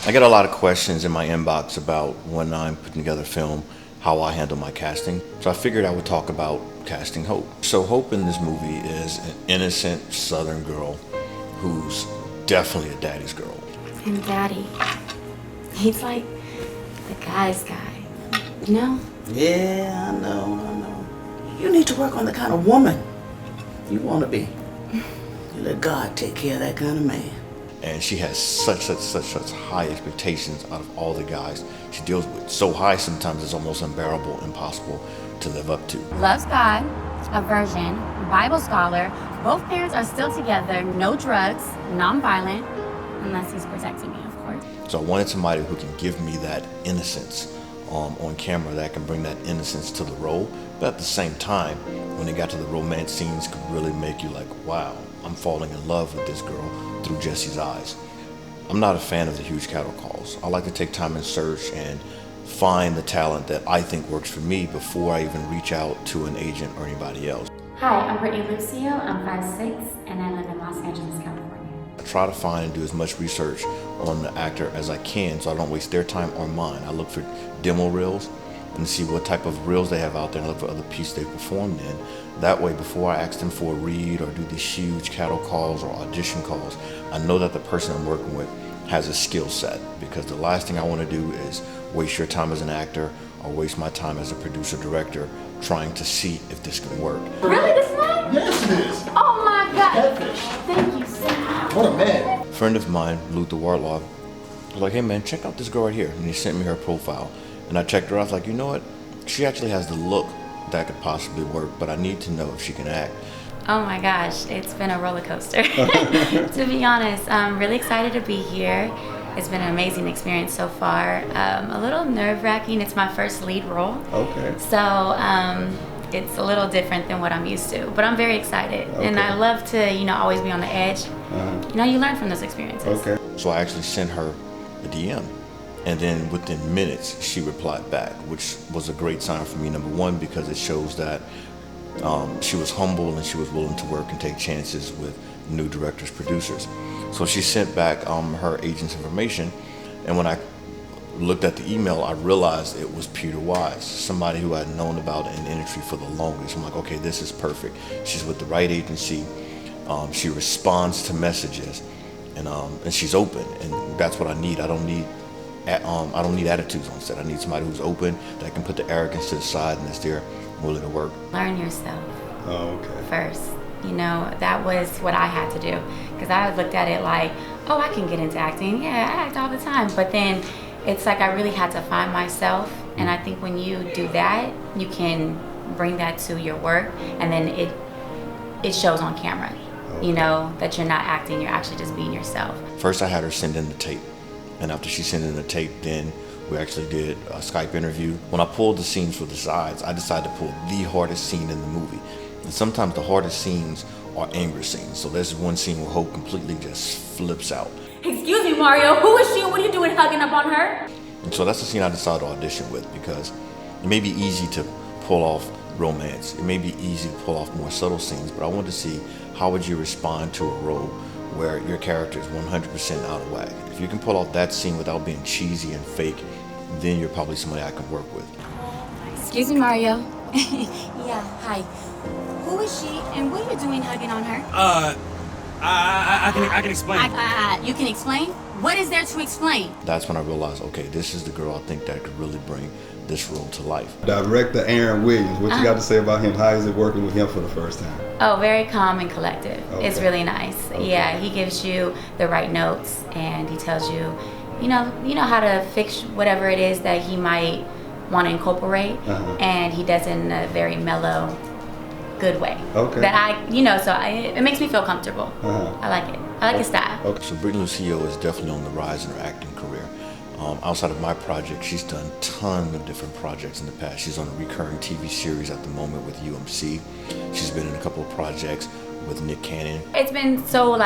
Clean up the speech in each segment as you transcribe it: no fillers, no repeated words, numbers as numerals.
I get a lot of questions in my inbox about when I'm putting together film, how I handle my casting. So I figured I would talk about casting Hope. So Hope in this movie is an innocent Southern girl who's definitely a daddy's girl. And Daddy, he's like the guy's guy, you know? Yeah, I know. You need to work on the kind of woman you want to be. You let God take care of that kind of man. And she has such high expectations out of all the guys she deals with. So high sometimes it's almost unbearable, impossible to live up to. Loves God, a virgin, Bible scholar. Both parents are still together, no drugs, non-violent, unless he's protecting me, of course. So I wanted somebody who can give me that innocence on camera, that can bring that innocence to the role. But at the same time, when it got to the romance scenes, could really make you like, wow, I'm falling in love with this girl through Jesse's eyes. I'm not a fan of the huge cattle calls. I like to take time and search and find the talent that I think works for me before I even reach out to an agent or anybody else. Hi, I'm Brittany Lucio. I'm 5'6", and I live in Los Angeles, California. I try to find and do as much research on the actor as I can so I don't waste their time or mine. I look for demo reels and see what type of reels they have out there and look for other pieces they've performed in. That way, before I ask them for a read or do these huge cattle calls or audition calls, I know that the person I'm working with has a skill set, because the last thing I want to do is waste your time as an actor or waste my time as a producer director trying to see if this can work. Really, this man? Yes, it is. Oh my God. Catfish. Thank you so much. What a man. A friend of mine, Luther Wardlaw, was like, hey man, check out this girl right here. And he sent me her profile. And I checked her out. I was like, you know what? She actually has the look that could possibly work, but I need to know if she can act. Oh my gosh, it's been a roller coaster. To be honest, I'm really excited to be here. It's been an amazing experience so far. A little nerve-wracking. It's my first lead role. Okay. So it's a little different than what I'm used to, but I'm very excited. Okay. And I love to, always be on the edge. You learn from those experiences. Okay. So I actually sent her a DM. And then within minutes, she replied back, which was a great sign for me. Number one, because it shows that she was humble and she was willing to work and take chances with new directors, producers. So she sent back her agent's information. And when I looked at the email, I realized it was Peter Wise, somebody who I'd known about in the industry for the longest. I'm like, okay, this is perfect. She's with the right agency. She responds to messages, and she's open. And that's what I need. I don't need attitudes on set. I need somebody who's open, that can put the arrogance to the side and is there willing to work. Learn yourself Okay. first. That was what I had to do, because I looked at it like, oh, I can get into acting. Yeah, I act all the time. But then it's like I really had to find myself. And I think when you do that, you can bring that to your work, and then it shows on camera. Okay. That you're not acting, you're actually just being yourself. First, I had her send in the tape. And after she sent in the tape, then we actually did a Skype interview. When I pulled the scenes for the sides, I decided to pull the hardest scene in the movie. And sometimes the hardest scenes are anger scenes. So there's one scene where Hope completely just flips out. Excuse me, Mario, who is she and what are you doing hugging up on her? And so that's the scene I decided to audition with, because it may be easy to pull off romance. It may be easy to pull off more subtle scenes, but I wanted to see how would you respond to a role where your character is 100% out of whack. If you can pull off that scene without being cheesy and fake, then you're probably somebody I can work with. Excuse me, Mario. Yeah, hi. Who is she and what are you doing hugging on her? I can explain. You can explain? What is there to explain? That's when I realized, okay, this is the girl I think that could really bring this role to life. Director Aaron Williams, what you got to say about him? How is it working with him for the first time? Oh, very calm and collective. Okay. It's really nice. Okay. Yeah, he gives you the right notes and he tells you, you know how to fix whatever it is that he might want to incorporate, and he does it in a very mellow, good way. Okay. It makes me feel comfortable. I like it. I like his style. Okay. So Brittany Lucio is definitely on the rise in her acting career. Outside of my project, she's done a ton of different projects in the past. She's on a recurring TV series at the moment with UMC. She's been in a couple of projects with Nick Cannon. It's been so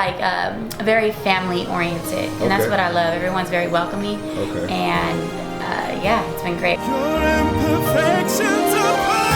very family oriented, and that's what I love. Everyone's very welcoming, and it's been great. Your imperfections are